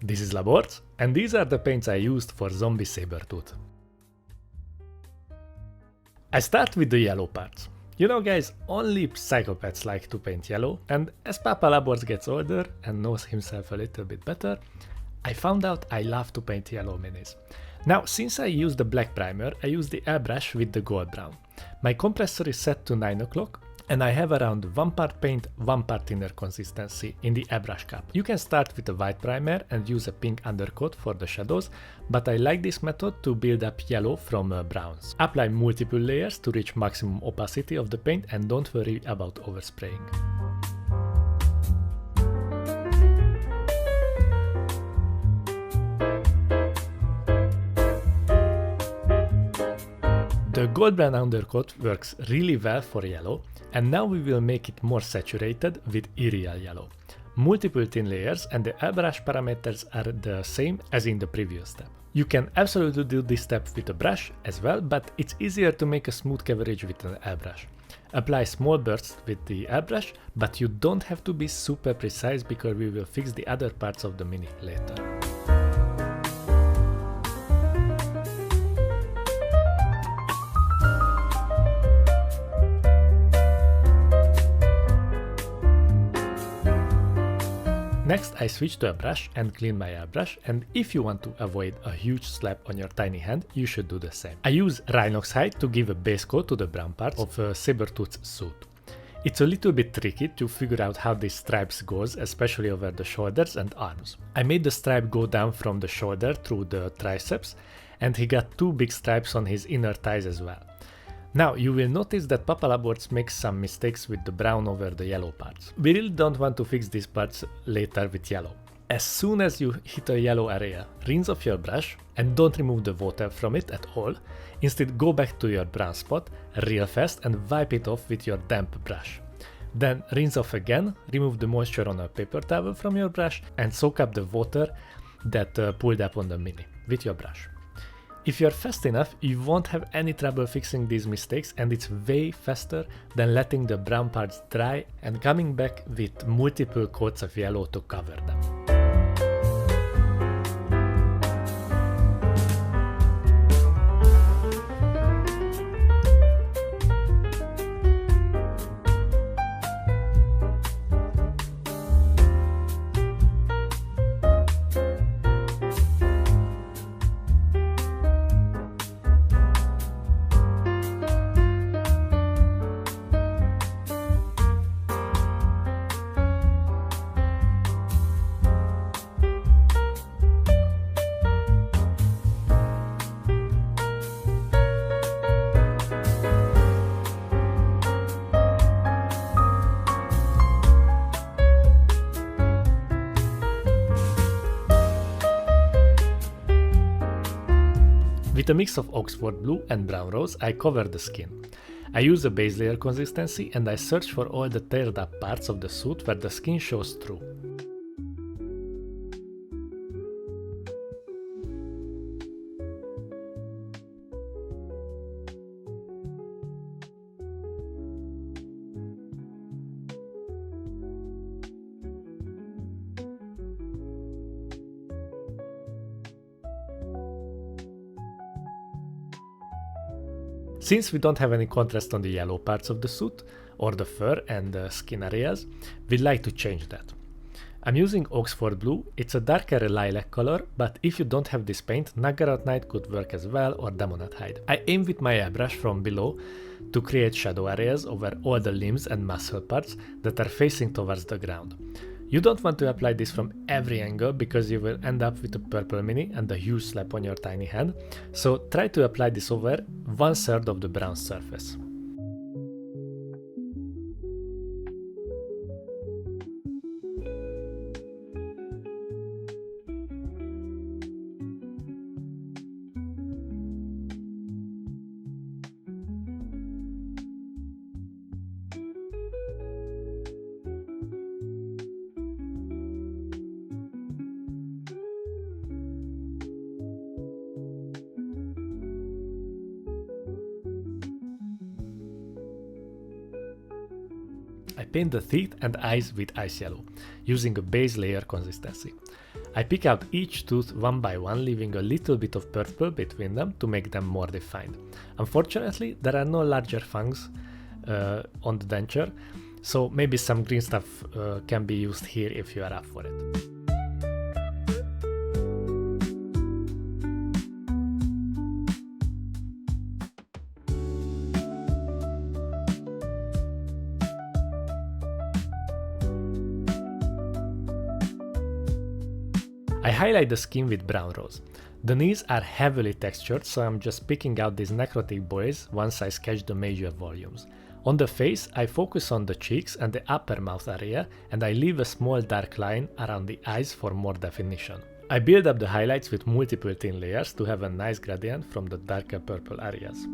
This is Labort, and these are the paints I used for zombie Sabertooth. I start with the yellow parts. You know guys, only psychopaths like to paint yellow, and as Papa Labort gets older and knows himself a little bit better, I found out I love to paint yellow minis. Now, since I use the black primer, I use the airbrush with the gold brown. My compressor is set to 9 o'clock, and I have around 1 part paint, 1 part thinner consistency in the airbrush cup. You can start with a white primer and use a pink undercoat for the shadows, but I like this method to build up yellow from browns. Apply multiple layers to reach maximum opacity of the paint and don't worry about overspraying. The gold brown undercoat works really well for yellow, and now we will make it more saturated with yriel yellow. Multiple thin layers and the airbrush parameters are the same as in the previous step. You can absolutely do this step with a brush as well, but it's easier to make a smooth coverage with an airbrush. Apply small bursts with the airbrush, but you don't have to be super precise because we will fix the other parts of the mini later. Next, I switch to a brush and clean my airbrush, and if you want to avoid a huge slap on your tiny hand, you should do the same. I use rhinox hide to give a base coat to the brown parts of Sabertooth's suit. It's a little bit tricky to figure out how these stripes goes, especially over the shoulders and arms. I made the stripe go down from the shoulder through the triceps, and he got 2 big stripes on his inner thighs as well. Now, you will notice that Papa Labort makes some mistakes with the brown over the yellow parts. We really don't want to fix these parts later with yellow. As soon as you hit a yellow area, rinse off your brush and don't remove the water from it at all. Instead, go back to your brown spot real fast and wipe it off with your damp brush. Then rinse off again, remove the moisture on a paper towel from your brush and soak up the water that pulled up on the mini with your brush. If you're fast enough, you won't have any trouble fixing these mistakes, and it's way faster than letting the brown parts dry and coming back with multiple coats of yellow to cover them. With a mix of Oxford blue and brown rose, I cover the skin. I use a base layer consistency and I search for all the teared up parts of the suit where the skin shows through. Since we don't have any contrast on the yellow parts of the suit, or the fur and the skin areas, we'd like to change that. I'm using Oxford blue, it's a darker lilac color, but if you don't have this paint, Naggarat Night could work as well, or daemonette hide. I aim with my airbrush from below to create shadow areas over all the limbs and muscle parts that are facing towards the ground. You don't want to apply this from every angle because you will end up with a purple mini and a huge slap on your tiny hand, so try to apply this over 1/3 of the brown surface. I paint the teeth and eyes with ice yellow, using a base layer consistency. I pick out each tooth one by one, leaving a little bit of purple between them to make them more defined. Unfortunately, there are no larger fangs on the denture, so maybe some green stuff can be used here if you are up for it. I highlight the skin with brown rose. The knees are heavily textured, so I'm just picking out these necrotic boys once I sketch the major volumes. On the face, I focus on the cheeks and the upper mouth area, and I leave a small dark line around the eyes for more definition. I build up the highlights with multiple thin layers to have a nice gradient from the darker purple areas.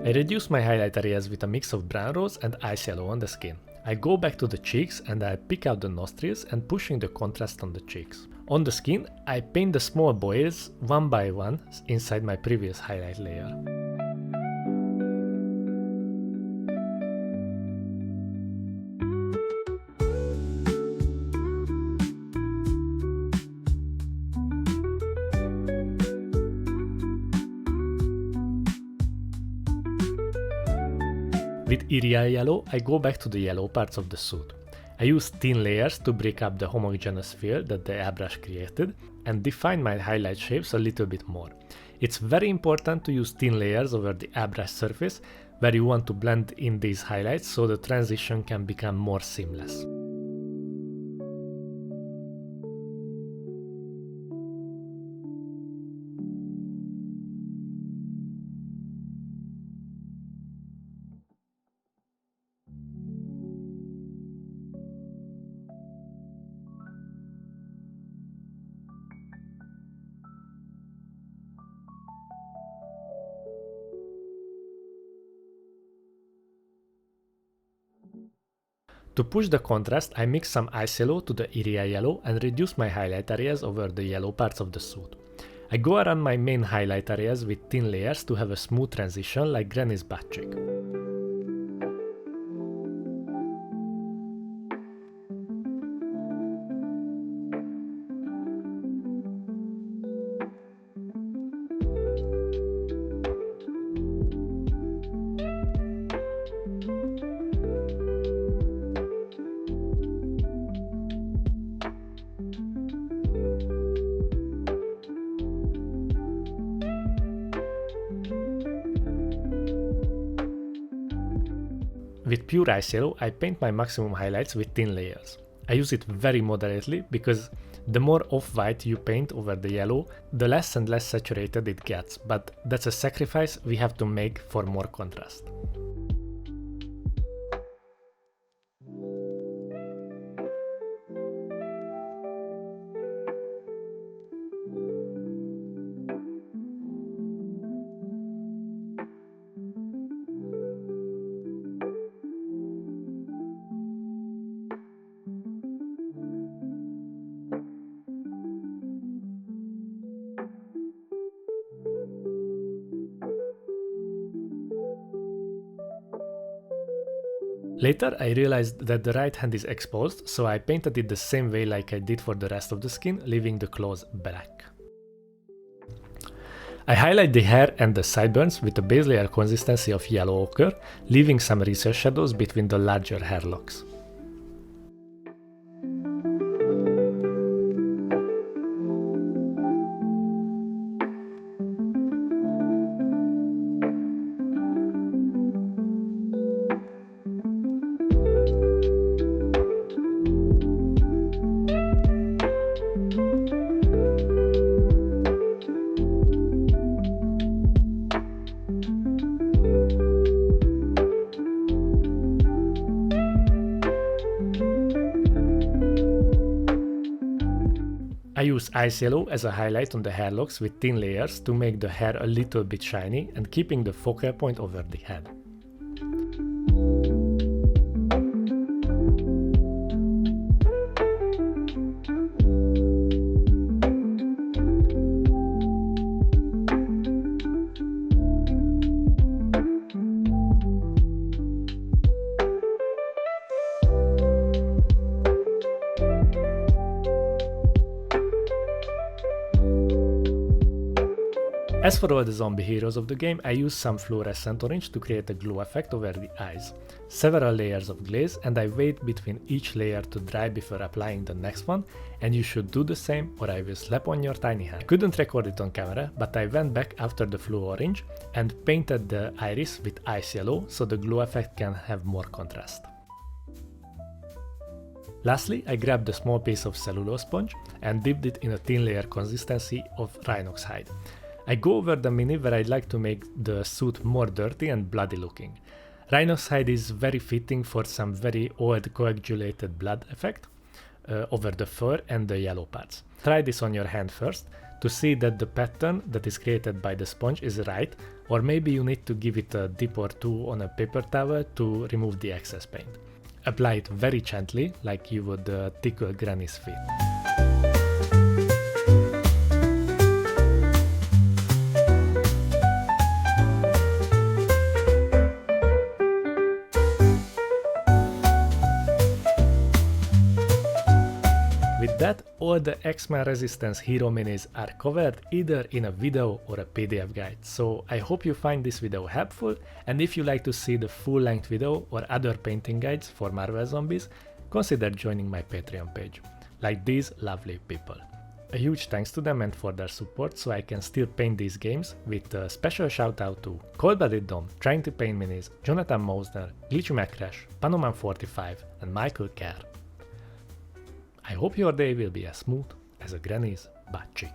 I reduce my highlight areas with a mix of brown rose and ice yellow on the skin. I go back to the cheeks and I pick out the nostrils and pushing the contrast on the cheeks. On the skin, I paint the small boils one by one inside my previous highlight layer. With yriel yellow, I go back to the yellow parts of the suit. I use thin layers to break up the homogeneous fill that the airbrush created and define my highlight shapes a little bit more. It's very important to use thin layers over the airbrush surface where you want to blend in these highlights so the transition can become more seamless. To push the contrast, I mix some ice yellow to the yriel yellow and reduce my highlight areas over the yellow parts of the suit. I go around my main highlight areas with thin layers to have a smooth transition like Granny's butt cheek. With pure ice yellow, I paint my maximum highlights with thin layers. I use it very moderately because the more off-white you paint over the yellow, the less and less saturated it gets, but that's a sacrifice we have to make for more contrast. Later, I realized that the right hand is exposed, so I painted it the same way like I did for the rest of the skin, leaving the claws black. I highlight the hair and the sideburns with a base layer consistency of yellow ochre, leaving some recess shadows between the larger hair locks. I use ice yellow as a highlight on the hair locks with thin layers to make the hair a little bit shiny and keeping the focal point over the head. As for all the zombie heroes of the game, I used some fluorescent orange to create a glow effect over the eyes. Several layers of glaze, and I wait between each layer to dry before applying the next one, and you should do the same or I will slap on your tiny hand. I couldn't record it on camera, but I went back after the fluo orange and painted the iris with ice yellow so the glow effect can have more contrast. Lastly, I grabbed a small piece of cellulose sponge and dipped it in a thin layer consistency of rhinox hide. I go over the mini where I'd like to make the suit more dirty and bloody looking. Rhinox hide is very fitting for some very old coagulated blood effect over the fur and the yellow parts. Try this on your hand first to see that the pattern that is created by the sponge is right, or maybe you need to give it a dip or two on a paper towel to remove the excess paint. Apply it very gently, like you would tickle granny's feet. With that, all the X-Men Resistance hero minis are covered either in a video or a PDF guide, so I hope you find this video helpful, and if you like to see the full-length video or other painting guides for Marvel Zombies, consider joining my Patreon page, like these lovely people. A huge thanks to them and for their support so I can still paint these games, with a special shout out to Cold-Blooded Dom, Trying to Paint Minis, Jonathan Mosner, Glitchy McCrash, Panoman45 and Michael Kerr. I hope your day will be as smooth as a granny's butt cheek.